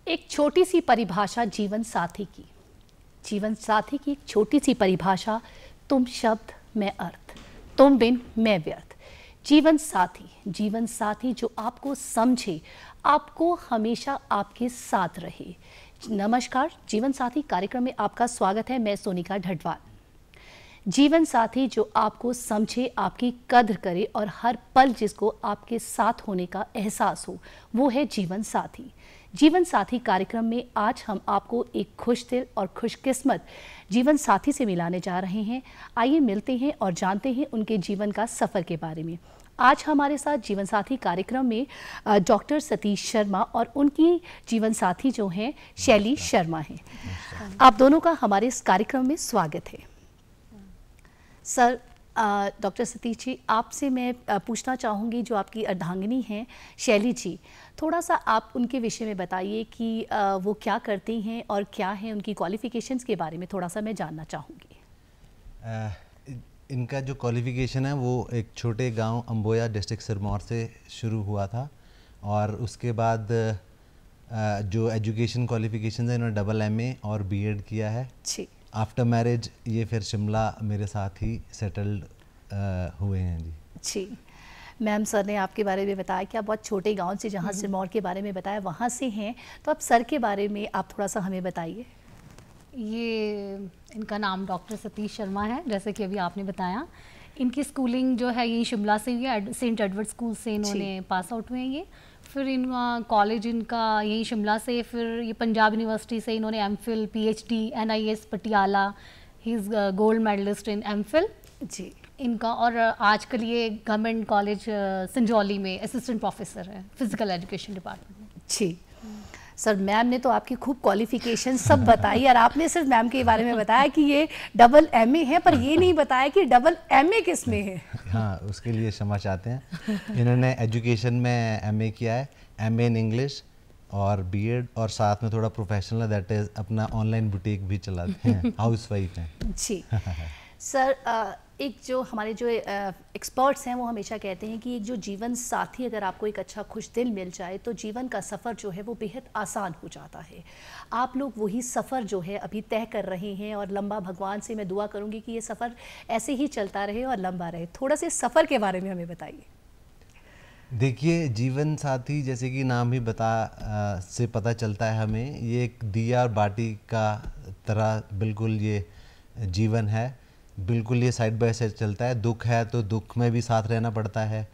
एक छोटी सी परिभाषा जीवन साथी की। जीवन साथी की एक छोटी सी परिभाषा, तुम शब्द मैं अर्थ, तुम बिन मैं व्यर्थ। जीवन साथी जो आपको समझे, आपको हमेशा आपके साथ रहे। नमस्कार, जीवन साथी कार्यक्रम में आपका स्वागत है। मैं सोनिका ढडवाल। जीवन साथी जो आपको समझे, आपकी कद्र करे और हर पल जिसको आपके साथ होने का एहसास हो, वो है जीवन साथी। जीवन साथी कार्यक्रम में आज हम आपको एक खुशदिल और खुशकिस्मत जीवन साथी से मिलाने जा रहे हैं। आइए मिलते हैं और जानते हैं उनके जीवन का सफ़र के बारे में। आज हमारे साथ जीवन साथी कार्यक्रम में डॉक्टर सतीश शर्मा और उनकी जीवन साथी जो हैं शैली शर्मा हैं। आप दोनों का हमारे इस कार्यक्रम में स्वागत है। सर, डॉक्टर सतीश जी, आपसे मैं पूछना चाहूँगी, जो आपकी अर्धांगिनी हैं शैली जी, थोड़ा सा आप उनके विषय में बताइए कि वो क्या करती हैं और क्या है उनकी क्वालिफ़िकेशंस के बारे में थोड़ा सा मैं जानना चाहूँगी। इनका जो क्वालिफ़िकेशन है वो एक छोटे गांव अम्बोया डिस्ट्रिक्ट सिरमौर से शुरू हुआ था और उसके बाद जो एजुकेशन क्वालिफ़िकेशन है इन्होंने MA और BEd किया है। जी। आफ्टर मैरिज ये फिर शिमला मेरे साथ ही सेटल्ड हुए हैं। जी मैम, सर ने आपके बारे में बताया कि आप बहुत छोटे गांव से, जहां सिरमौर के बारे में बताया, वहां से हैं, तो आप सर के बारे में आप थोड़ा सा हमें बताइए। ये इनका नाम डॉक्टर सतीश शर्मा है, जैसे कि अभी आपने बताया। इनकी स्कूलिंग जो है ये शिमला से हुई है, सेंट एडवर्ड स्कूल से इन्होंने पास आउट हुए हैं ये। फिर इनका कॉलेज इनका यही शिमला से, फिर ये पंजाब यूनिवर्सिटी से इन्होंने MPhil PhD NIS Patiala, he is gold medalist in MPhil जी इनका। और आजकल ये गवर्नमेंट कॉलेज संजौली में असिस्टेंट प्रोफेसर है फिजिकल एजुकेशन डिपार्टमेंट में। जी सर, मैम ने तो आपकी खूब क्वालिफिकेशन सब बताई और आपने सिर्फ मैम के बारे में बताया कि ये MA है, पर ये नहीं बताया कि MA किस में है। हाँ, उसके लिए क्षमा चाहते हैं। इन्होंने एजुकेशन में MA किया है, MA इन इंग्लिश और BEd, और साथ में थोड़ा प्रोफेशनल है, दैट इज़ अपना ऑनलाइन बुटीक भी चलाते हैं, हाउसवाइफ हैं। जी सर, एक जो हमारे जो एक्सपर्ट्स हैं वो हमेशा कहते हैं कि एक जो जीवन साथी अगर आपको एक अच्छा खुश दिल मिल जाए तो जीवन का सफ़र जो है वो बेहद आसान हो जाता है। आप लोग वही सफ़र जो है अभी तय कर रहे हैं और लंबा, भगवान से मैं दुआ करूंगी कि ये सफ़र ऐसे ही चलता रहे और लंबा रहे। थोड़ा से सफ़र के बारे में हमें बताइए। देखिए, जीवन साथी जैसे कि नाम ही से पता चलता है हमें, ये एक दिया और बाटी का तरह बिल्कुल ये जीवन है। बिल्कुल ये साइड बाय साइड चलता है। दुख है तो दुख में भी साथ रहना पड़ता है,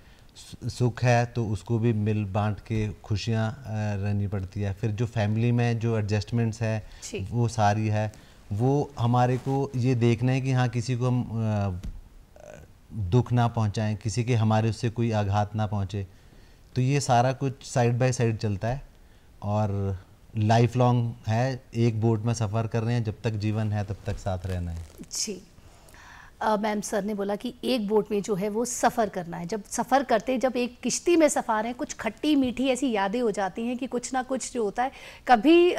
सुख है तो उसको भी मिल बांट के खुशियाँ रहनी पड़ती है। फिर जो फैमिली में जो एडजस्टमेंट्स है वो सारी है, वो हमारे को ये देखना है कि हाँ, किसी को हम दुख ना पहुंचाएं, किसी के हमारे उससे कोई आघात ना पहुंचे। तो ये सारा कुछ साइड बाय साइड चलता है और लाइफ लॉन्ग है। एक बोट में सफ़र कर रहे हैं, जब तक जीवन है तब तक साथ रहना है। जी मैम, सर ने बोला कि एक बोट में जो है वो सफ़र करना है। जब सफ़र करते, जब एक किश्ती में सफ़र है, कुछ खट्टी मीठी ऐसी यादें हो जाती हैं कि कुछ ना कुछ जो होता है, कभी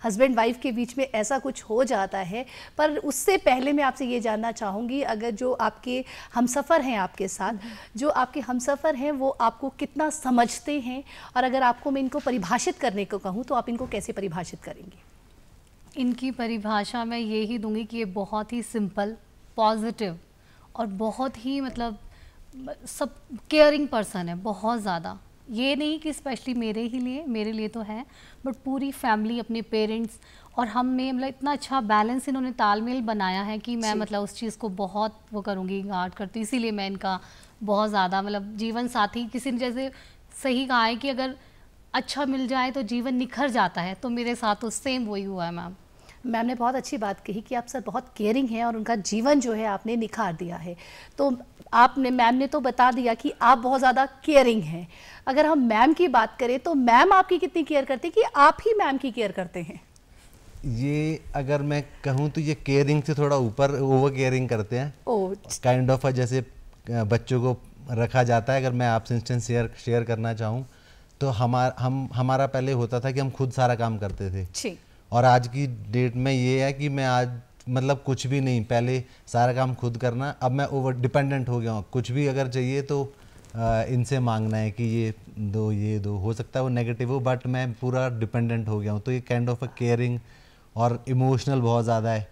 हस्बैंड वाइफ के बीच में ऐसा कुछ हो जाता है। पर उससे पहले मैं आपसे ये जानना चाहूँगी, अगर जो आपके हमसफ़र हैं आपके साथ, जो आपके हमसफ़र हैं वो आपको कितना समझते हैं, और अगर आपको मैं इनको परिभाषित करने को कहूँ तो आप इनको कैसे परिभाषित करेंगे? इनकी परिभाषा मैं ये ही दूंगी कि ये बहुत ही सिंपल, पॉजिटिव और बहुत ही मतलब सब केयरिंग पर्सन है, बहुत ज़्यादा। ये नहीं कि स्पेशली मेरे लिए तो है, बट पूरी फैमिली, अपने पेरेंट्स और हम में मतलब इतना अच्छा बैलेंस इन्होंने तालमेल बनाया है कि मैं मतलब उस चीज़ को बहुत वो करूँगी, गार्ड करती। इसीलिए मैं इनका बहुत ज़्यादा मतलब जीवन साथी, किसी ने जैसे सही कहा है कि अगर अच्छा मिल जाए तो जीवन निखर जाता है, तो मेरे साथ तो सेम वही हुआ है। मैम ने बहुत अच्छी बात कही कि आप सर बहुत केयरिंग हैं और उनका जीवन जो है आपने निखार दिया है। तो आपने, मैम ने तो बता दिया कि आप बहुत ज़्यादा केयरिंग हैं। अगर हम मैम की बात करें तो मैम आपकी कितनी केयर करती है कि आप ही मैम की केयर करते हैं? ये अगर मैं कहूँ तो ये केयरिंग से थोड़ा ऊपर ओवर केयरिंग करते हैं। काइंड ऑफ जैसे बच्चों को रखा जाता है। अगर मैं आपसे इंस्टेंस शेयर करना चाहूँ तो हमारा पहले होता था कि हम खुद सारा काम करते थे, और आज की डेट में ये है कि मैं आज मतलब कुछ भी नहीं, पहले सारा काम खुद करना। अब मैं ओवर डिपेंडेंट हो गया हूँ, कुछ भी अगर चाहिए तो इनसे मांगना है कि ये दो, हो सकता है वो नेगेटिव हो, बट मैं पूरा डिपेंडेंट हो गया हूँ। तो ये काइंड ऑफ अ केयरिंग और इमोशनल बहुत ज़्यादा है,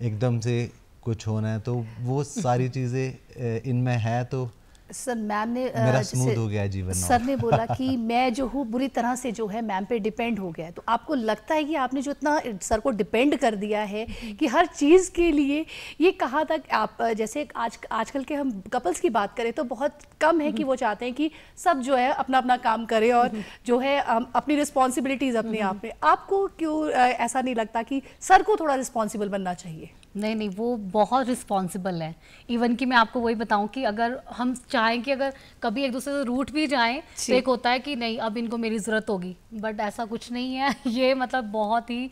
एकदम से कुछ होना है, तो वो सारी चीज़ें इनमें है। तो सर मैम ने मेरा स्मूथ हो गया है जीवन। सर ने बोला कि मैं जो हूँ बुरी तरह से जो है मैम पे डिपेंड हो गया है, तो आपको लगता है कि आपने जो इतना सर को डिपेंड कर दिया है कि हर चीज़ के लिए, ये कहा था कि आप जैसे आजकल के हम कपल्स की बात करें तो बहुत कम है कि वो चाहते हैं कि सब जो है अपना अपना काम करे और जो है अपनी रिस्पॉन्सिबिलिटीज़ अपने आप में, आपको क्यों ऐसा नहीं लगता कि सर को थोड़ा रिस्पॉन्सिबल बनना चाहिए? नहीं नहीं, वो बहुत रिस्पॉन्सिबल है। इवन कि मैं आपको वही बताऊं कि अगर हम चाहें कि अगर कभी एक दूसरे से रूठ भी जाएं तो एक होता है कि नहीं अब इनको मेरी ज़रूरत होगी, बट ऐसा कुछ नहीं है। ये मतलब बहुत ही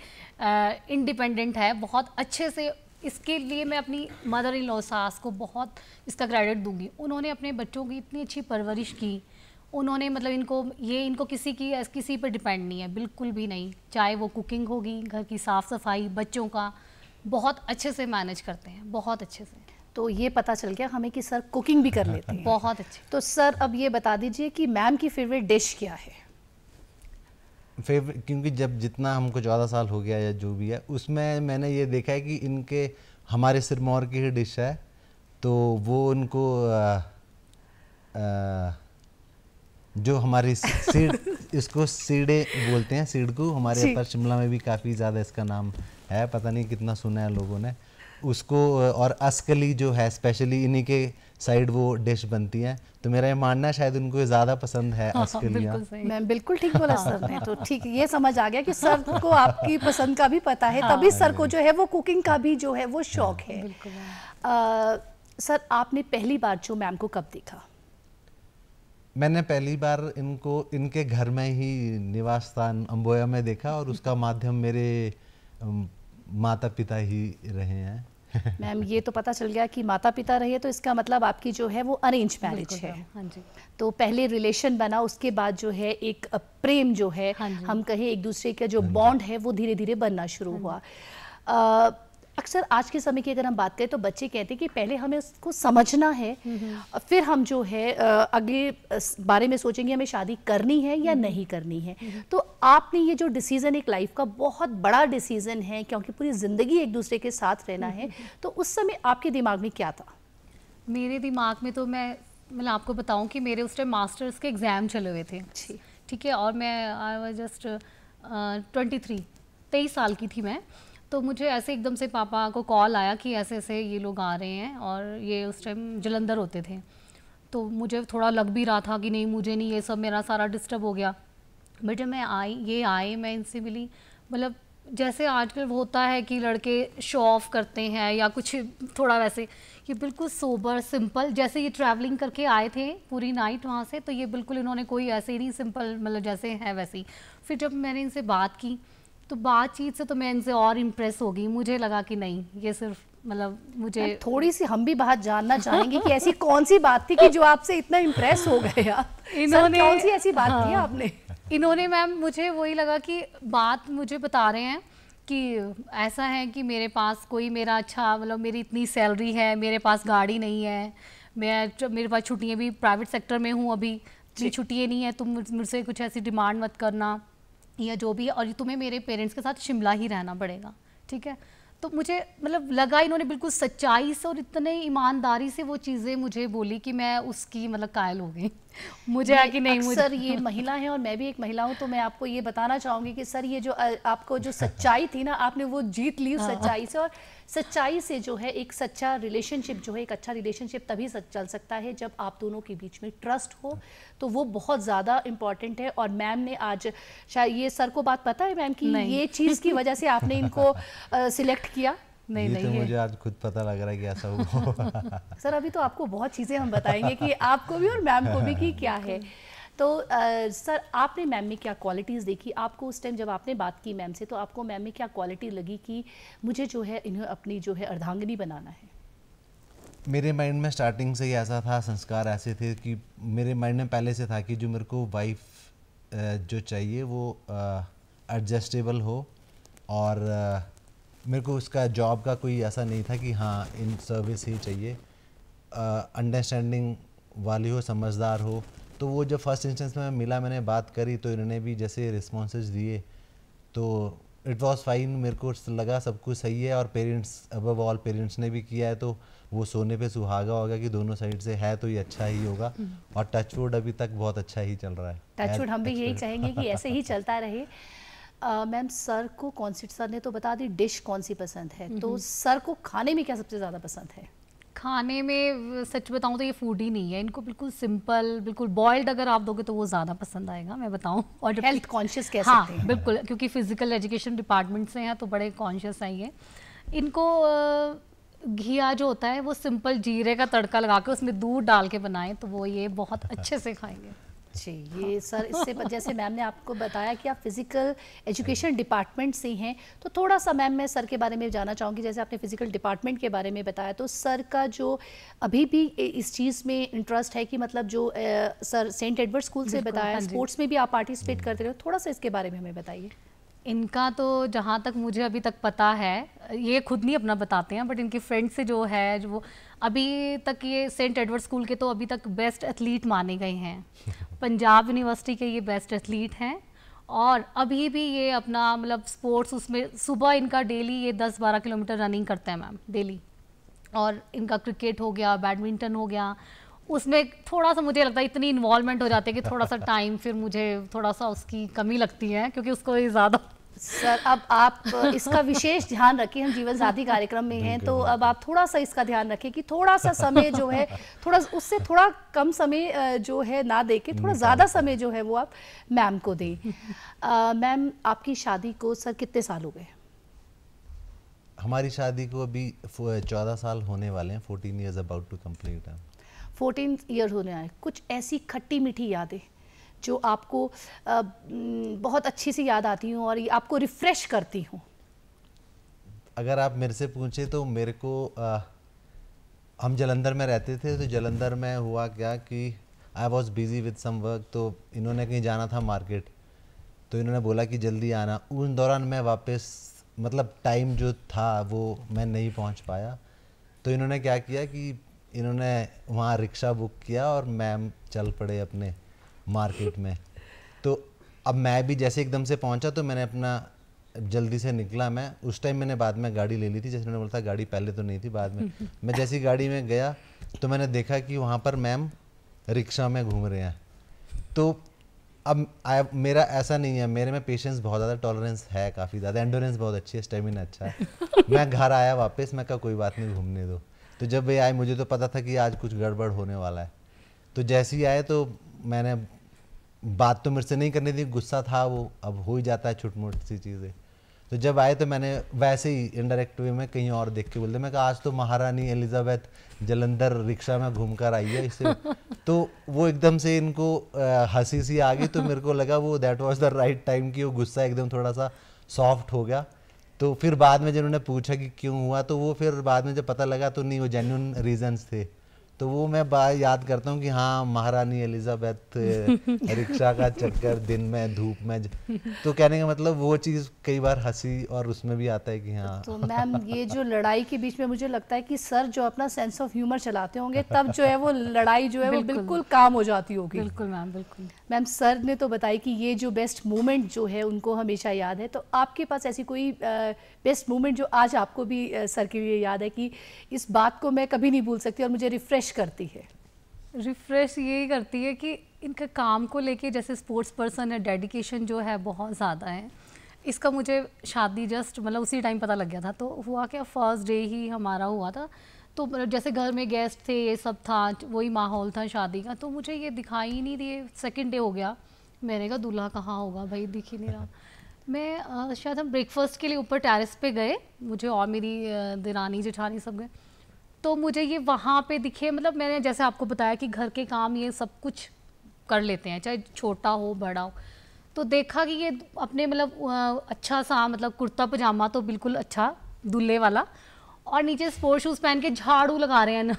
इंडिपेंडेंट है, बहुत अच्छे से। इसके लिए मैं अपनी मदर इन लॉ सास को बहुत इसका क्रेडिट दूंगी। उन्होंने अपने बच्चों की इतनी अच्छी परवरिश की, उन्होंने मतलब इनको किसी पर डिपेंड नहीं है, बिल्कुल भी नहीं। चाहे वो कुकिंग होगी, घर की साफ़ सफाई, बच्चों का, बहुत अच्छे से मैनेज करते हैं, बहुत अच्छे से। तो ये पता चल गया हमें कि सर कुकिंग भी कर लेते हैं। बहुत अच्छे। तो सर अब ये बता दीजिए कि मैम की फेवरेट डिश क्या है? फेवरेट, क्योंकि जब जितना हमको 14 साल हो गया या जो भी है, उसमें मैंने ये देखा है कि इनके हमारे सिरमौर की ही डिश है, तो वो उनको जो हमारी सीड इसको सीड़े बोलते हैं, सीड़कू, हमारे ऊपर शिमला में भी काफ़ी ज़्यादा इसका नाम है, पता नहीं कितना सुना है लोगों ने उसको। और अस्कली जो है स्पेशली इन्हीं के साइड वो डिश बनती है, तो मेरा ये मानना है शायद उनको ज़्यादा पसंद है अस्कलियाँ। मैं बिल्कुल ठीक बोला सर ने, तो ठीक ये समझ आ गया कि सर को आपकी पसंद का भी पता है, तभी सर को जो है वो कुकिंग का भी जो है वो शौक है। सर आपने पहली बार जो मैम को कब देखा? मैंने पहली बार इनको इनके घर में ही निवास स्थान अम्बोया में देखा, और उसका माध्यम मेरे माता पिता ही रहे हैं। मैम ये तो पता चल गया कि माता पिता रहे, तो इसका मतलब आपकी जो है वो अरेंज मैरिज है। हाँ जी। तो पहले रिलेशन बना, उसके बाद जो है एक प्रेम जो है, हम कहें एक दूसरे का जो बॉन्ड है वो धीरे धीरे बनना शुरू हुआ। अक्सर आज के समय की अगर हम बात करें तो बच्चे कहते हैं कि पहले हमें उसको समझना है, फिर हम जो है अगले बारे में सोचेंगे हमें शादी करनी है या नहीं करनी है। तो आपने ये जो डिसीज़न, एक लाइफ का बहुत बड़ा डिसीज़न है, क्योंकि पूरी ज़िंदगी एक दूसरे के साथ रहना है, तो उस समय आपके दिमाग में क्या था? मेरे दिमाग में तो मैं आपको बताऊं कि मेरे उस टाइम मास्टर्स के एग्ज़ाम चले हुए थे, ठीक है, और मैं आई वाज जस्ट 23 साल की थी मैं। तो मुझे ऐसे एकदम से पापा को कॉल आया कि ऐसे ऐसे ये लोग आ रहे हैं, और ये उस टाइम जलंधर होते थे। तो मुझे थोड़ा लग भी रहा था कि नहीं मुझे नहीं, ये सब मेरा सारा डिस्टर्ब हो गया। बट जब मैं आए मैं इनसे मिली, मतलब जैसे आजकल होता है कि लड़के शो ऑफ करते हैं या कुछ थोड़ा वैसे, ये बिल्कुल सोबर सिंपल, जैसे ये ट्रैवलिंग करके आए थे पूरी नाइट वहाँ से, तो ये बिल्कुल इन्होंने कोई ऐसे ही नहीं, सिंपल मतलब जैसे है वैसे ही। फिर जब मैंने इनसे बात की तो बातचीत से तो मैं इनसे और इम्प्रेस हो गई। मुझे लगा कि नहीं, ये सिर्फ मतलब मुझे थोड़ी सी हम भी बात जानना चाहेंगे कि ऐसी कौन सी बात थी कि जो आपसे इतना इम्प्रेस हो गए आप? इन्होंने कौन सी ऐसी बात की आपने? इन्होंने मैम, मुझे वही लगा कि बात मुझे बता रहे हैं कि ऐसा है कि मेरे पास कोई मेरा अच्छा, मतलब मेरी इतनी सैलरी है, मेरे पास गाड़ी नहीं है, मेरे पास छुट्टियाँ भी प्राइवेट सेक्टर में हूँ अभी, छुट्टियाँ नहीं है, तुम मुझसे कुछ ऐसी डिमांड मत करना या जो भी है, और तुम्हें मेरे पेरेंट्स के साथ शिमला ही रहना पड़ेगा, ठीक है। तो मुझे मतलब लगा इन्होंने बिल्कुल सच्चाई से और इतने ईमानदारी से वो चीज़ें मुझे बोली कि मैं उसकी मतलब कायल हो गई। मुझे है कि नहीं, सर ये महिला है और मैं भी एक महिला हूँ, तो मैं आपको ये बताना चाहूँगी कि सर ये जो आपको जो सच्चाई थी ना, आपने वो जीत ली उस सच्चाई से। और सच्चाई से जो है एक सच्चा रिलेशनशिप जो है, एक अच्छा रिलेशनशिप तभी चल सकता है जब आप दोनों के बीच में ट्रस्ट हो, तो वो बहुत ज़्यादा इम्पॉर्टेंट है। और मैम ने आज शायद ये सर को बात पता है मैम की ये चीज़ की वजह से आपने इनको सिलेक्ट किया? नहीं, तो मुझे आज खुद पता लग रहा है कि ऐसा हुआ। सर अभी तो आपको बहुत चीज़ें हम बताएंगे कि आपको भी और मैम को भी कि क्या है। तो सर आपने मैम में क्या क्वालिटीज़ देखी? आपको उस टाइम जब आपने बात की मैम से, तो आपको मैम में क्या क्वालिटी लगी कि मुझे जो है इन्हें अपनी जो है अर्धांगिनी बनाना है? मेरे माइंड में स्टार्टिंग से ही ऐसा था, संस्कार ऐसे थे कि मेरे माइंड में पहले से था कि जो मेरे को वाइफ जो चाहिए वो एडजस्टेबल हो, और मेरे को उसका जॉब का कोई ऐसा नहीं था कि हाँ इन सर्विस ही चाहिए। अंडरस्टैंडिंग वाली हो, समझदार हो। तो वो जब फर्स्ट इंस्टेंस में मिला, मैंने बात करी तो इन्होंने भी जैसे रिस्पॉन्सेज दिए तो इट वाज फाइन। मेरे को लगा सब कुछ सही है, और पेरेंट्स अबव ऑल पेरेंट्स ने भी किया है, तो वो सोने पे सुहागा होगा कि दोनों साइड से है तो ये अच्छा ही होगा। और टचवुड अभी तक बहुत अच्छा ही चल रहा है। टचवुड हम भी यही चाहेंगे कि ऐसे ही चलता रहे। मैम, सर को कौन सी, सर ने तो बता दी डिश कौन सी पसंद है, तो सर को खाने में क्या सबसे ज़्यादा पसंद है? खाने में सच बताऊं तो ये फूड ही नहीं है, इनको बिल्कुल सिंपल, बिल्कुल बॉइल्ड अगर आप दोगे तो वो ज़्यादा पसंद आएगा, मैं बताऊं। और हेल्थ कॉन्शियस कह हाँ, सकते हैं। बिल्कुल, क्योंकि फिजिकल एजुकेशन डिपार्टमेंट से हैं तो बड़े कॉन्शियस हैं ये। इनको घिया जो होता है वो सिंपल जीरे का तड़का लगा के उसमें दूध डाल के बनाएं तो वो ये बहुत अच्छे से खाएंगे। जी, ये सर इससे जैसे मैम ने आपको बताया कि आप फिजिकल एजुकेशन डिपार्टमेंट से हैं, तो थोड़ा सा मैम मैं सर के बारे में जानना चाहूँगी। जैसे आपने फिजिकल डिपार्टमेंट के बारे में बताया, तो सर का जो अभी भी इस चीज़ में इंटरेस्ट है कि मतलब जो सर सेंट एडवर्ड स्कूल से बताया, हाँ जी। स्पोर्ट्स में भी आप पार्टिसिपेट करते रहे हो, थोड़ा सा इसके बारे में हमें बताइए। इनका तो जहाँ तक मुझे अभी तक पता है, ये खुद नहीं अपना बताते हैं, बट इनके फ्रेंड से जो है, जो वो अभी तक ये सेंट एडवर्ड स्कूल के तो अभी तक बेस्ट एथलीट माने गए हैं। पंजाब यूनिवर्सिटी के ये बेस्ट एथलीट हैं, और अभी भी ये अपना मतलब स्पोर्ट्स, उसमें सुबह इनका डेली ये 10-12 किलोमीटर रनिंग करते हैं मैम, डेली। और इनका क्रिकेट हो गया, बैडमिंटन हो गया, उसमें थोड़ा सा मुझे लगता है इतनी इन्वॉल्वमेंट हो जाती है कि थोड़ा सा टाइम फिर मुझे थोड़ा सा उसकी कमी लगती है, क्योंकि उसको ये ज़्यादा। सर, अब आप इसका विशेष ध्यान रखिए, हम जीवन साथी कार्यक्रम में हैं, तो अब आप थोड़ा सा इसका ध्यान रखें कि थोड़ा सा समय जो है, थोड़ा उससे थोड़ा कम समय जो है ना दे के थोड़ा ज़्यादा समय जो है वो आप मैम को दें। मैम, आपकी शादी को सर कितने साल हो गए? हमारी शादी को अभी 14 साल होने वाले हैं, 14 ईयर्स अबाउट टू कंप्लीट है। 14 ईयर होने आए। कुछ ऐसी खट्टी मीठी यादें जो आपको बहुत अच्छी सी याद आती हूँ और आपको रिफ्रेश करती हूँ? अगर आप मेरे से पूछे तो मेरे को हम जलंधर में रहते थे, तो जलंधर में हुआ क्या कि I was busy with some work, तो इन्होंने कहीं जाना था मार्केट, तो इन्होंने बोला कि जल्दी आना। उन दौरान मैं वापस, मतलब टाइम जो था वो मैं नहीं पहुंच पाया, तो इन्होंने क्या किया कि इन्होंने वहाँ रिक्शा बुक किया और मैम चल पड़े अपने मार्केट में। तो अब मैं भी जैसे एकदम से पहुंचा तो मैंने अपना जल्दी से निकला। मैं उस टाइम मैंने बाद में गाड़ी ले ली थी, जैसे मैंने बोला था गाड़ी पहले तो नहीं थी, बाद में मैं जैसी गाड़ी में गया तो मैंने देखा कि वहाँ पर मैम रिक्शा में घूम रहे हैं। तो अब मेरा ऐसा नहीं है, मेरे में पेशेंस बहुत ज़्यादा, टॉलरेंस है काफ़ी ज़्यादा, एंडोरेंस बहुत अच्छी है, स्टेमिना अच्छा है। मैं घर आया वापस, मैं कहा कोई बात नहीं, घूमने दो। तो जब ये आए मुझे तो पता था कि आज कुछ गड़बड़ होने वाला है। तो जैसे ही आए तो मैंने, बात तो मेरे से नहीं करनी थी, गुस्सा था वो, अब हो ही जाता है छोटी मोटी सी चीज़ें। तो जब आए तो मैंने वैसे ही इनडायरेक्ट वे में कहीं और देख के बोलते, मैं कहा आज तो महारानी एलिजाबेथ जलंधर रिक्शा में घूम कर आई है इससे। तो वो एकदम से इनको हंसी सी आ गई, तो मेरे को लगा वो that was the right time कि वो गुस्सा एकदम थोड़ा सा सॉफ्ट हो गया। तो फिर बाद में जब उन्होंने पूछा कि क्यों हुआ, तो वो फिर बाद में जब पता लगा तो नहीं, वो जेन्युइन रीजंस थे। तो वो मैं बार याद करता हूँ कि हाँ, महारानी एलिजाबेथ रिक्शा का चक्कर दिन में धूप में, तो कहने का मतलब वो चीज़ कई बार हंसी और उसमें भी आता है कि हाँ। तो मैम, ये जो लड़ाई के बीच में मुझे लगता है कि सर जो अपना सेंस ऑफ ह्यूमर चलाते होंगे, तब जो है वो लड़ाई जो है वो बिल्कुल काम हो जाती होगी। बिल्कुल मैम, बिल्कुल। मैम, सर ने तो बताई कि ये जो बेस्ट मोमेंट जो है उनको हमेशा याद है, तो आपके पास ऐसी कोई बेस्ट मोमेंट जो आज आपको भी सर के लिए याद है कि इस बात को मैं कभी नहीं भूल सकती और मुझे रिफ्रेश करती है? रिफ्रेश यही करती है कि इनका काम को लेके, जैसे स्पोर्ट्स पर्सन है, डेडिकेशन जो है बहुत ज़्यादा है। इसका मुझे शादी जस्ट मतलब उसी टाइम पता लग गया था। तो हुआ क्या, फर्स्ट डे ही हमारा हुआ था, तो जैसे घर में गेस्ट थे, ये सब था, वही माहौल था शादी का, तो मुझे ये दिखाई ही नहीं दिए। सेकंड डे हो गया, मैंने कहा दूल्हा कहाँ होगा भाई, दिख ही नहीं रहा। मैं शायद हम ब्रेकफास्ट के लिए ऊपर टेरेस पे गए, मुझे और मेरी दिरानी जेठानी सब गए, तो मुझे ये वहाँ पे दिखे। मतलब मैंने जैसे आपको बताया कि घर के काम ये सब कुछ कर लेते हैं, चाहे छोटा हो बड़ा हो, तो देखा कि ये अपने मतलब अच्छा सा मतलब कुर्ता पजामा तो बिल्कुल अच्छा दूल्हे वाला, और नीचे स्पोर्ट्स शूज़ पहन के झाड़ू लगा रहे हैं ना।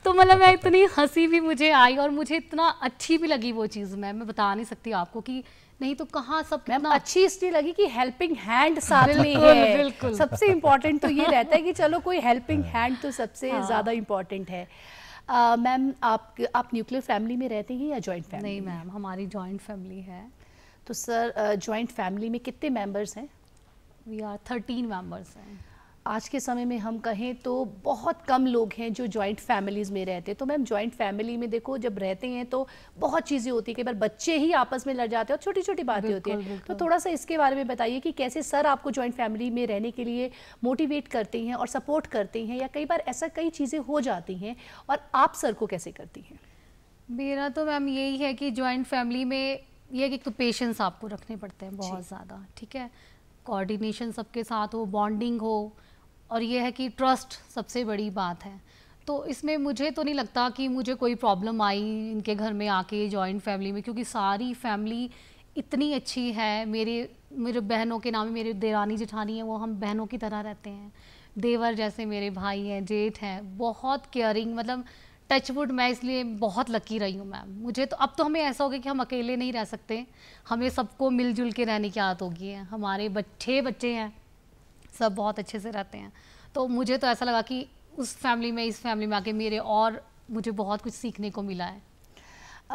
तो मतलब मैं इतनी हंसी भी मुझे आई और मुझे इतना अच्छी भी लगी वो चीज़। मैं बता नहीं सकती आपको कि नहीं तो कहाँ सब मैम अच्छी इसलिए लगी कि हेल्पिंग हैंड साथ में है। बिल्कुल सबसे इम्पोर्टेंट तो ये रहता है कि चलो कोई हेल्पिंग हैंड तो सबसे ज़्यादा इम्पोर्टेंट है। मैम आप न्यूक्लियर फैमिली में रहते हैं या जॉइंट फैमिली? नहीं मैम, हमारी जॉइंट फैमिली है। तो सर जॉइंट फैमिली में कितने मेंबर्स हैं? वी आर 13 मेंबर्स हैं। आज के समय में हम कहें तो बहुत कम लोग हैं जो जॉइंट फैमिलीज़ में रहते हैं। तो मैम जॉइंट फैमिली में देखो जब रहते हैं तो बहुत चीज़ें होती है, कई बार बच्चे ही आपस में लड़ जाते हैं और छोटी छोटी बातें होती हैं। तो थोड़ा सा इसके बारे में बताइए कि कैसे सर आपको जॉइंट फैमिली में रहने के लिए मोटिवेट करते हैं और सपोर्ट करते हैं, या कई बार ऐसा कई चीज़ें हो जाती हैं और आप सर को कैसे करती हैं? मेरा तो मैम यही है कि जॉइंट फैमिली में ये एक तो पेशेंस आपको रखने पड़ते हैं बहुत ज़्यादा, ठीक है, कोऑर्डिनेशन सबके साथ हो, बॉन्डिंग हो, और ये है कि ट्रस्ट सबसे बड़ी बात है। तो इसमें मुझे तो नहीं लगता कि मुझे कोई प्रॉब्लम आई इनके घर में आके जॉइंट फैमिली में, क्योंकि सारी फैमिली इतनी अच्छी है। मेरे बहनों के नाम, मेरे देरानी जेठानी है, वो हम बहनों की तरह रहते हैं। देवर जैसे मेरे भाई हैं, जेठ हैं, बहुत केयरिंग, मतलब टचवुड मैं इसलिए बहुत लकी रही हूँ मैम। मुझे तो अब तो हमें ऐसा हो गया कि हम अकेले नहीं रह सकते, हमें सबको मिलजुल के रहने की आदत होगी है। हमारे 6 बच्चे हैं, सब बहुत अच्छे से रहते हैं। तो मुझे तो ऐसा लगा कि उस फैमिली में, इस फैमिली में आके मुझे बहुत कुछ सीखने को मिला है।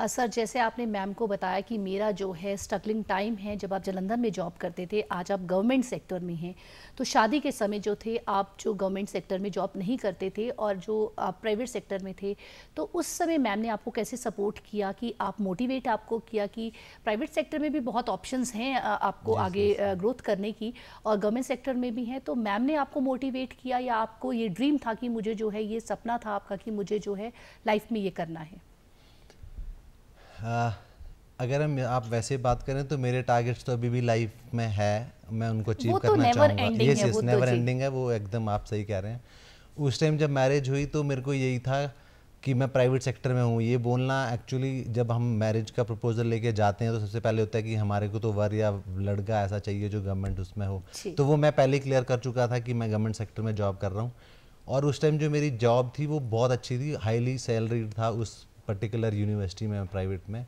सर जैसे आपने मैम को बताया कि मेरा जो है स्ट्रगलिंग टाइम है जब आप जालंधर में जॉब करते थे, आज आप गवर्नमेंट सेक्टर में हैं। तो शादी के समय जो थे आप जो गवर्नमेंट सेक्टर में जॉब नहीं करते थे और जो आप प्राइवेट सेक्टर में थे, तो उस समय मैम ने आपको कैसे सपोर्ट किया कि आप मोटिवेट आपको किया कि प्राइवेट सेक्टर में भी बहुत ऑप्शंस हैं आपको आगे ग्रोथ करने की और गवर्नमेंट सेक्टर में भी हैं, तो मैम ने आपको मोटिवेट किया या आपको ये ड्रीम था कि मुझे जो है, ये सपना था आपका कि मुझे जो है लाइफ में ये करना है? अगर आप वैसे बात करें तो मेरे टारगेट्स तो अभी भी लाइफ में है, मैं उनको अचीव करना चाहूँगा। यस, नेवर एंडिंग है वो, एकदम आप सही कह रहे हैं। उस टाइम जब मैरिज हुई तो मेरे को यही था कि मैं प्राइवेट सेक्टर में हूँ। ये बोलना एक्चुअली जब हम मैरिज का प्रपोजल लेके जाते हैं तो सबसे पहले होता है कि हमारे को तो वर या लड़का ऐसा चाहिए जो गवर्नमेंट उसमें हो। तो वो मैं पहले क्लियर कर चुका था कि मैं गवर्नमेंट सेक्टर में जॉब कर रहा हूँ। और उस टाइम जो मेरी जॉब थी वो बहुत अच्छी थी, हाईली सैलरीड था उस पर्टिकुलर यूनिवर्सिटी में, प्राइवेट में।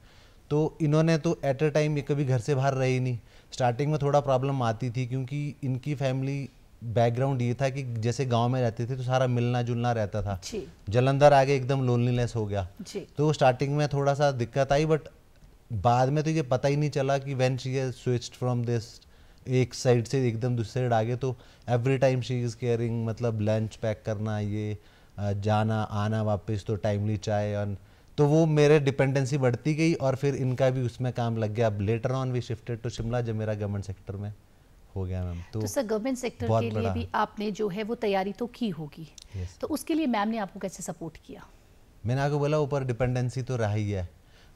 तो इन्होंने तो एट अ टाइम ये कभी घर से बाहर रही नहीं। स्टार्टिंग में थोड़ा प्रॉब्लम आती थी क्योंकि इनकी फैमिली बैकग्राउंड ये था कि जैसे गांव में रहते थे तो सारा मिलना जुलना रहता था। जालंधर आगे एकदम लोनलीनेस हो गया। तो स्टार्टिंग में थोड़ा सा दिक्कत आई, बट बाद में तो ये पता ही नहीं चला कि when she has switched from this एक साइड से एकदम दूसरे साइड आगे, तो every time she is caring, मतलब लंच पैक करना, ये जाना आना वापस, तो टाइमली चाय। और तो वो मेरे डिपेंडेंसी बढ़ती गई और फिर इनका भी उसमें काम लग गया। अब later on we shifted to Shimla जब मेरा गवर्नमेंट सेक्टर में हो गया मैम। तो सर गवर्नमेंट सेक्टर के लिए भी आपने जो है वो तैयारी तो की होगी। तो उसके लिए मैम ने आपको कैसे सपोर्ट किया? मैंने आपको बोला ऊपर डिपेंडेंसी तो रहा ही है।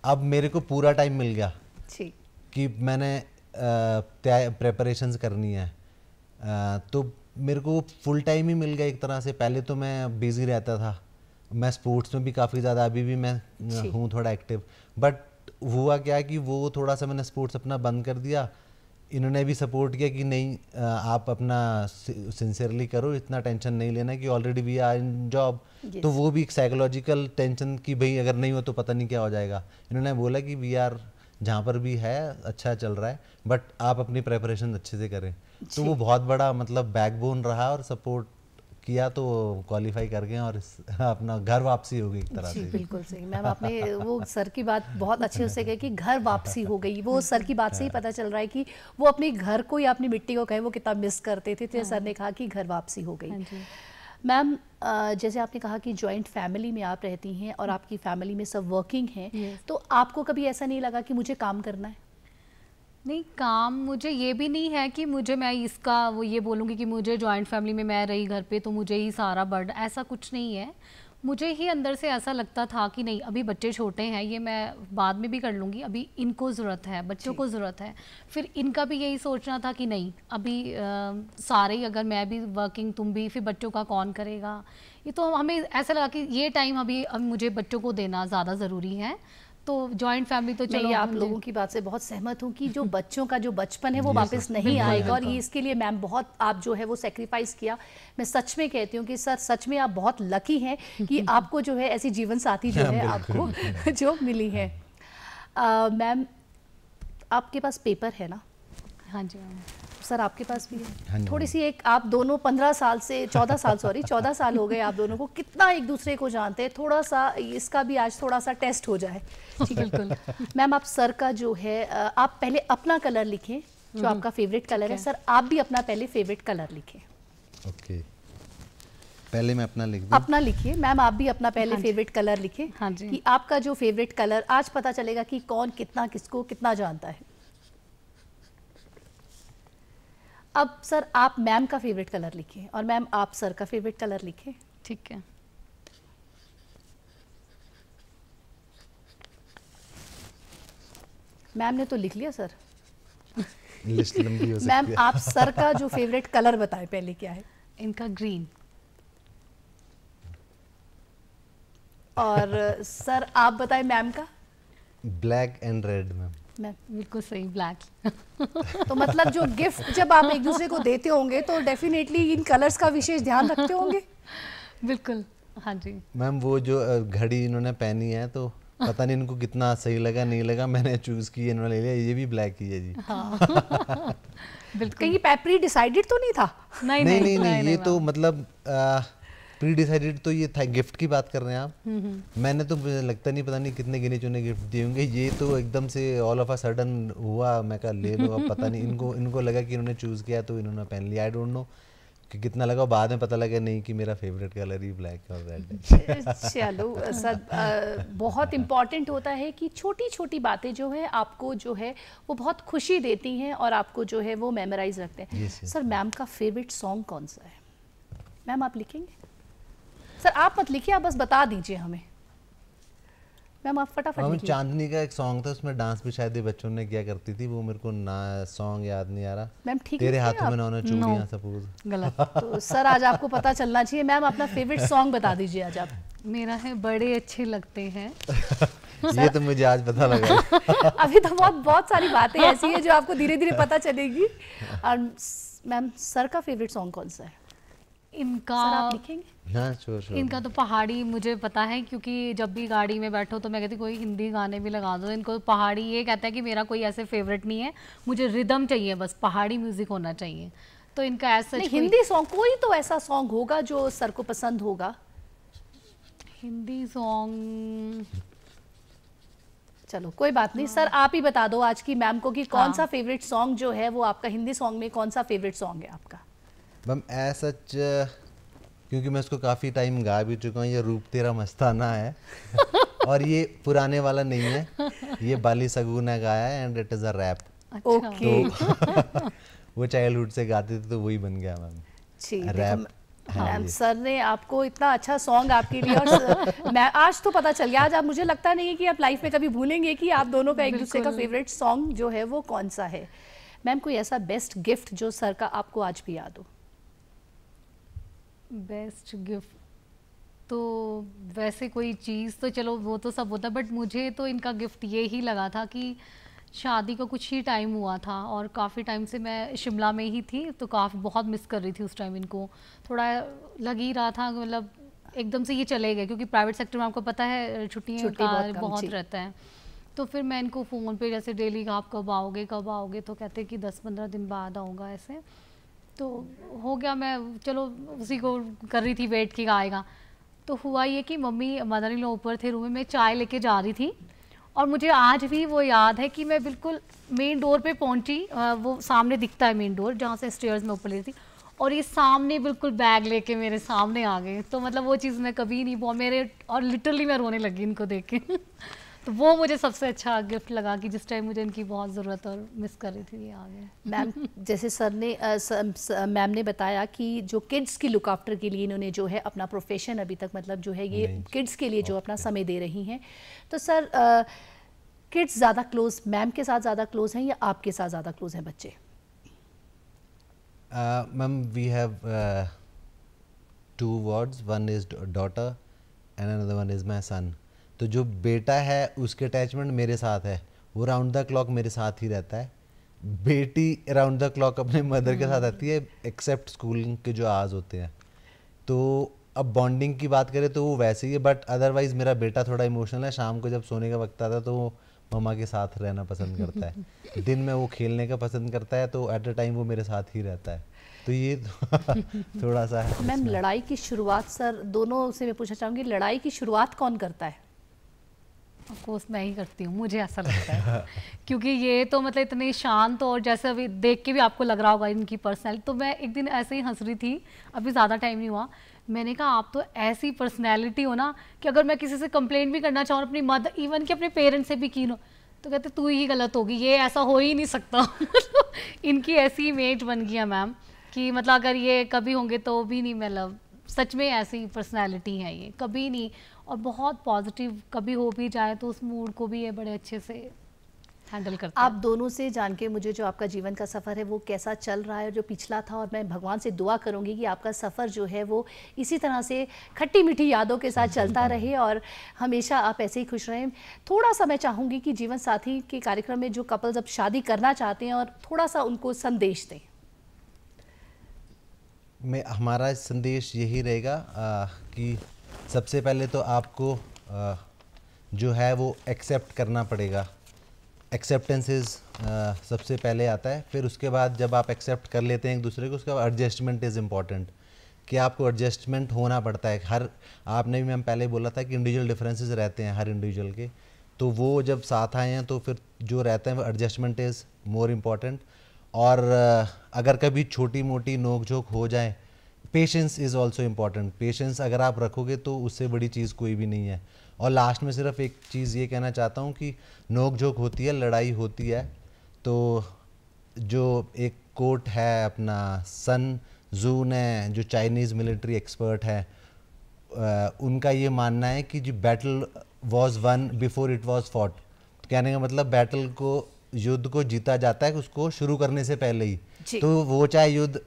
अब मेरे को पूरा टाइम मिल गया कि मैंने प्रेपरेशंस करनी है, तो मेरे को फुल टाइम ही मिल गया एक तरह से। पहले तो मैं बिजी रहता था, मैं स्पोर्ट्स में भी काफ़ी ज़्यादा, अभी भी मैं हूँ थोड़ा एक्टिव, बट हुआ क्या कि वो थोड़ा सा मैंने स्पोर्ट्स अपना बंद कर दिया। इन्होंने भी सपोर्ट किया कि नहीं आप अपना सिंसियरली करो, इतना टेंशन नहीं लेना कि already we are in job. तो वो भी एक साइकोलॉजिकल टेंशन कि भाई अगर नहीं हो तो पता नहीं क्या हो जाएगा। इन्होंने बोला कि वी आर जहाँ पर भी है अच्छा चल रहा है, बट आप अपनी प्रेपरेशन अच्छे से करें। तो वो बहुत बड़ा मतलब बैकबोन रहा और सपोर्ट किया, तो क्वालिफाई कर गए और अपना घर वापसी हो गई एक तरह से। बिल्कुल सही मैम, आपने वो सर की बात बहुत अच्छे से कही कि घर वापसी हो गई। वो सर की बात से ही पता चल रहा है कि वो अपने घर को या अपनी मिट्टी को कहें वो कितना मिस करते थे। तो सर ने कहा कि घर वापसी हो गई। मैम जैसे आपने कहा कि जॉइंट फैमिली में आप रहती हैं और आपकी फैमिली में सब वर्किंग हैं, तो आपको कभी ऐसा नहीं लगा कि मुझे काम करना है? नहीं, काम मुझे ये भी नहीं है कि मैं इसका वो ये बोलूँगी कि मुझे जॉइंट फैमिली में मैं रही घर पे तो मुझे ही सारा बर्डन, ऐसा कुछ नहीं है। मुझे ही अंदर से ऐसा लगता था कि नहीं, अभी बच्चे छोटे हैं, ये मैं बाद में भी कर लूँगी, अभी इनको ज़रूरत है, बच्चों को ज़रूरत है। फिर इनका भी यही सोचना था कि नहीं, अभी सारे ही, अगर मैं भी वर्किंग, तुम भी, फिर बच्चों का कौन करेगा। ये तो हमें ऐसा लगा कि ये टाइम अभी मुझे बच्चों को देना ज़्यादा ज़रूरी है। तो जॉइंट फैमिली तो चलो, आप लोगों की बात से बहुत सहमत हूँ कि जो बच्चों का जो बचपन है वो वापस नहीं आएगा, और ये इसके लिए मैम बहुत आप जो है वो सेक्रीफाइस किया। मैं सच में कहती हूँ कि सर सच में आप बहुत लकी हैं कि आपको जो है ऐसी जीवन साथी जो है आपको जो मिली है। मैम आपके पास पेपर है ना? हाँ जी मैम। सर आपके पास भी हाँ है जी, थोड़ी सी एक, आप दोनों 14 साल हो गए आप दोनों को, कितना एक दूसरे को जानते हैं, थोड़ा सा इसका भी आज थोड़ा सा टेस्ट हो जाए। ठीक है बिल्कुल। मैम आप सर का जो है आप पहले अपना कलर लिखें जो आपका फेवरेट कलर है। सर आप भी अपना पहले फेवरेट कलर लिखें। ओके, पहले मैं अपना लिख दूं। अपना लिखिए मैम, आप भी अपना पहले फेवरेट कलर लिखें। हाँ जी। कि आपका जो फेवरेट कलर, आज पता चलेगा कि कौन कितना किसको कितना जानता है। अब सर आप मैम का फेवरेट कलर लिखें और मैम आप सर का फेवरेट कलर लिखें। ठीक है। मैम ने तो लिख लिया सर। लिस्ट लंबी हो सकती मैम है। आप सर का जो फेवरेट कलर बताएं पहले क्या है। इनका ग्रीन। और सर आप बताएं मैम का। Black and red ma'am. Ma'am बिल्कुल सही, ब्लैक। तो मतलब जो गिफ्ट जब आप एक दूसरे को देते होंगे तो डेफिनेटली इन कलर्स का विशेष ध्यान रखते होंगे। बिल्कुल, हाँ जी। मैम वो जो घड़ी इन्होंने पहनी है तो पता नहीं इनको कितना सही लगा नहीं लगा, मैंने चूज की, इन्होंने ले लिया, ये भी ब्लैक ही है जी। हाँ। बिल्कुल। कहीं पेपरी डिसाइडेड तो नहीं था। नहीं नहीं नहीं, नहीं, ये तो मैम। मतलब प्री डिसाइडेड तो ये था, गिफ्ट की बात कर रहे हैं आप। मैंने तो मुझे लगता नहीं, पता नहीं कितने गिने चुने गिफ्ट दिए होंगे, ये तो एकदम से ऑल ऑफ अ सडन हुआ, मैं कहा ले लो। अब पता नहीं इनको लगा कि इन्होंने चूज किया तो इन्होंने पहन लिया। आई डोंट नो कि कितना लगा, बाद में पता लगा नहीं कि मेरा फेवरेट कलर ही ब्लैक और रेड है। चलो सर बहुत इम्पॉर्टेंट होता है कि छोटी छोटी बातें जो है आपको जो है वो बहुत खुशी देती हैं और आपको जो है वो मेमोराइज रखते हैं। Yes, yes. सर मैम का फेवरेट सॉन्ग कौन सा है? मैम आप लिखेंगे? सर आप मत लिखिए, आप बस बता दीजिए हमें। मैम आप फटाफट हमें लिखिए। चांदनी का एक सॉन्ग था, उसमें डांस भी शायद ये बच्चों ने किया करती थी, वो मेरे को ना सॉन्ग याद नहीं आ रहा। मैम ठीक तेरे लिखिए हाथों आप। में ना चूड़ियां सपोज। गलत। तो सर आज आपको पता चलना चाहिए। मैम अपना फेवरेट सॉन्ग बता दीजिए आज आप। मेरा है बड़े अच्छे लगते हैं। ये तो मुझे आज पता लगा। अभी तो बहुत सारी बातें ऐसी है जो आपको धीरे धीरे पता चलेगी। और मैम सर का फेवरेट सॉन्ग कौन सा है? इनका सर आप लिखेंगे? हाँ श्योर इनका तो पहाड़ी मुझे पता है, क्योंकि जब भी गाड़ी में बैठो तो मैं कहती कोई हिंदी गाने भी लगा दो। इनको पहाड़ी, ये कहता है कि मेरा कोई ऐसे फेवरेट नहीं है, मुझे रिदम चाहिए, बस पहाड़ी म्यूजिक होना चाहिए। तो इनका ऐसा हिंदी सॉन्ग कोई तो ऐसा सॉन्ग होगा जो सर को पसंद होगा। हिंदी सॉन्ग, चलो कोई बात नहीं। सर आप ही बता दो आज की मैम को कि कौन सा फेवरेट सॉन्ग जो है वो आपका, हिंदी सॉन्ग में कौन सा फेवरेट सॉन्ग है आपका? मैम सच क्योंकि मैं इसको काफ़ी टाइम गा भी चुका हूँ, ये रूप तेरा मस्ताना है। और ये पुराने वाला नहीं है, ये बाली सगू ने गाया है and it is a rap. Okay तो वो चाइल्डहुड से गाते थे तो वही बन गया मैम। ठीक है। रैप। हाँ मैम जी। सर ने आपको इतना अच्छा सॉन्ग आपके लिए, और मैं आज तो पता चल गया। आज आप, मुझे लगता नहीं है कि आप लाइफ में कभी भूलेंगे कि आप दोनों का एक दूसरे का फेवरेट सॉन्ग जो है वो कौन सा है। मैम कोई ऐसा बेस्ट गिफ्ट जो सर का आपको आज भी याद हो? बेस्ट गिफ्ट तो वैसे कोई चीज़ तो चलो वो तो सब होता है, बट मुझे तो इनका गिफ्ट ये ही लगा था कि शादी का कुछ ही टाइम हुआ था और काफ़ी टाइम से मैं शिमला में ही थी, तो काफ़ी बहुत मिस कर रही थी उस टाइम इनको। थोड़ा लग ही रहा था, मतलब एकदम से ये चले गए, क्योंकि प्राइवेट सेक्टर में आपको पता है छुट्टियाँ छुट्टी का बहुत कम, बहुत जी। रहता है। तो फिर मैं इनको फ़ोन पे जैसे डेली आप कब आओगे कब आओगे, तो कहते कि 10-15 दिन बाद आऊँगा ऐसे। तो हो गया, मैं चलो उसी को कर रही थी वेट कि आएगा। तो हुआ ये कि मम्मी मदर इन लॉ ऊपर थे रूम में, मैं चाय लेके जा रही थी और मुझे आज भी वो याद है कि मैं बिल्कुल मेन डोर पे पहुंची, वो सामने दिखता है मेन डोर जहाँ से स्टेयर्स में ऊपर ले थी, और ये सामने बिल्कुल बैग लेके मेरे सामने आ गए। तो मतलब वो चीज़ मैं कभी नहीं, वो मेरे, और लिटरली मैं रोने लगी इनको देख के। तो वो मुझे सबसे अच्छा गिफ्ट लगा कि जिस टाइम मुझे इनकी बहुत ज़रूरत और मिस कर रही थी, ये आ गए। मैम जैसे सर ने मैम ने बताया कि जो किड्स की लुक आफ्टर के लिए इन्होंने जो है अपना प्रोफेशन अभी तक, मतलब जो है ये किड्स के लिए जो अपना समय दे रही हैं, तो सर किड्स ज़्यादा क्लोज मैम के साथ ज़्यादा क्लोज हैं या आपके साथ ज़्यादा क्लोज हैं बच्चे? Ma'am we have 2 words, one is daughter and another one is my son. तो जो बेटा है उसके अटैचमेंट मेरे साथ है, वो राउंड द क्लॉक मेरे साथ ही रहता है। बेटी राउंड द क्लॉक अपने मदर के साथ रहती है, एक्सेप्ट स्कूल के जो आवर्स होते हैं। तो अब बॉन्डिंग की बात करें तो वो वैसे ही है, बट अदरवाइज मेरा बेटा थोड़ा इमोशनल है। शाम को जब सोने का वक्त आता है तो वो मम्मा के साथ रहना पसंद करता है। दिन में वो खेलने का पसंद करता है, तो एट अ टाइम वो मेरे साथ ही रहता है। तो ये थोड़ा सा है। मैम, लड़ाई की शुरुआत सर दोनों से मैं पूछना चाहूँगी, लड़ाई की शुरुआत कौन करता है? ऑफ कोर्स मैं ही करती हूँ, मुझे ऐसा लगता है क्योंकि ये तो मतलब इतने शांत, और जैसे अभी देख के भी आपको लग रहा होगा इनकी पर्सनैलिटी। तो मैं एक दिन ऐसे ही हंस रही थी, अभी ज़्यादा टाइम नहीं हुआ, मैंने कहा आप तो ऐसी पर्सनैलिटी हो ना कि अगर मैं किसी से कंप्लेंट भी करना चाहूँ, अपनी मदर इवन कि अपने पेरेंट्स से भी की हो, तो कहते तू ही गलत होगी, ये ऐसा हो ही नहीं सकता इनकी ऐसी इमेज बन गई है मैम कि मतलब अगर ये कभी होंगे तो भी नहीं, मतलब सच में ऐसी पर्सनैलिटी है ये, कभी नहीं। और बहुत पॉजिटिव, कभी हो भी जाए तो उस मूड को भी ये बड़े अच्छे से हैंडल करते हैं। आप दोनों से जान के मुझे जो आपका जीवन का सफ़र है वो कैसा चल रहा है, जो पिछला था, और मैं भगवान से दुआ करूंगी कि आपका सफ़र जो है वो इसी तरह से खट्टी मीठी यादों के साथ चलता रहे और हमेशा आप ऐसे ही खुश रहें। थोड़ा सा मैं चाहूँगी कि जीवन साथी के कार्यक्रम में जो कपल्स अब शादी करना चाहते हैं और थोड़ा सा उनको संदेश दें। हमारा संदेश यही रहेगा कि सबसे पहले तो आपको जो है वो एक्सेप्ट करना पड़ेगा। एक्सेप्टेंस इज़ सबसे पहले आता है, फिर उसके बाद जब आप एक्सेप्ट कर लेते हैं एक दूसरे को, उसके बाद एडजस्टमेंट इज़ इम्पॉर्टेंट, कि आपको एडजस्टमेंट होना पड़ता है। हर आपने भी मैम पहले बोला था कि इंडिविजुअल डिफरेंसेस रहते हैं हर इंडिविजुअल के, तो वो जब साथ आए हैं तो फिर जो रहता है वो एडजस्टमेंट इज़ मोर इम्पॉर्टेंट। और अगर कभी छोटी मोटी नोक झोंक हो जाए, patience is also important. Patience अगर आप रखोगे तो उससे बड़ी चीज़ कोई भी नहीं है। और लास्ट में सिर्फ एक चीज़ ये कहना चाहता हूँ कि नोक झोंक होती है, लड़ाई होती है, तो जो एक कोट है अपना सन जू ने, जो चाइनीज़ मिलिट्री एक्सपर्ट है, उनका ये मानना है कि जो battle was one before it was fought. कहने का मतलब बैटल को, युद्ध को जीता जाता है उसको शुरू करने से पहले ही। तो वो चाहे युद्ध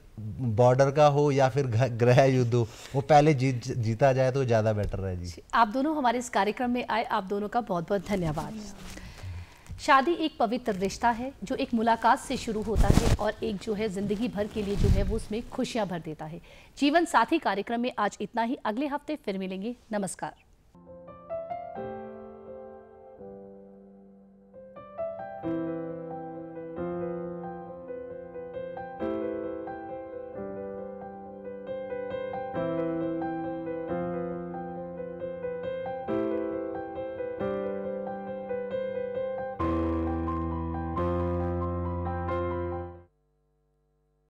बॉर्डर का हो या फिर गृह युद्ध हो, वो पहले जीता जाए तो ज़्यादा बेटर है जी। आप दोनों हमारे इस कार्यक्रम में आए, आप दोनों का बहुत बहुत धन्यवाद। शादी एक पवित्र रिश्ता है जो एक मुलाकात से शुरू होता है और एक जो है ज़िंदगी भर के लिए जो है वो उसमें खुशियां भर देता है। जीवन साथी कार्यक्रम में आज इतना ही, अगले हफ्ते फिर मिलेंगे। नमस्कार।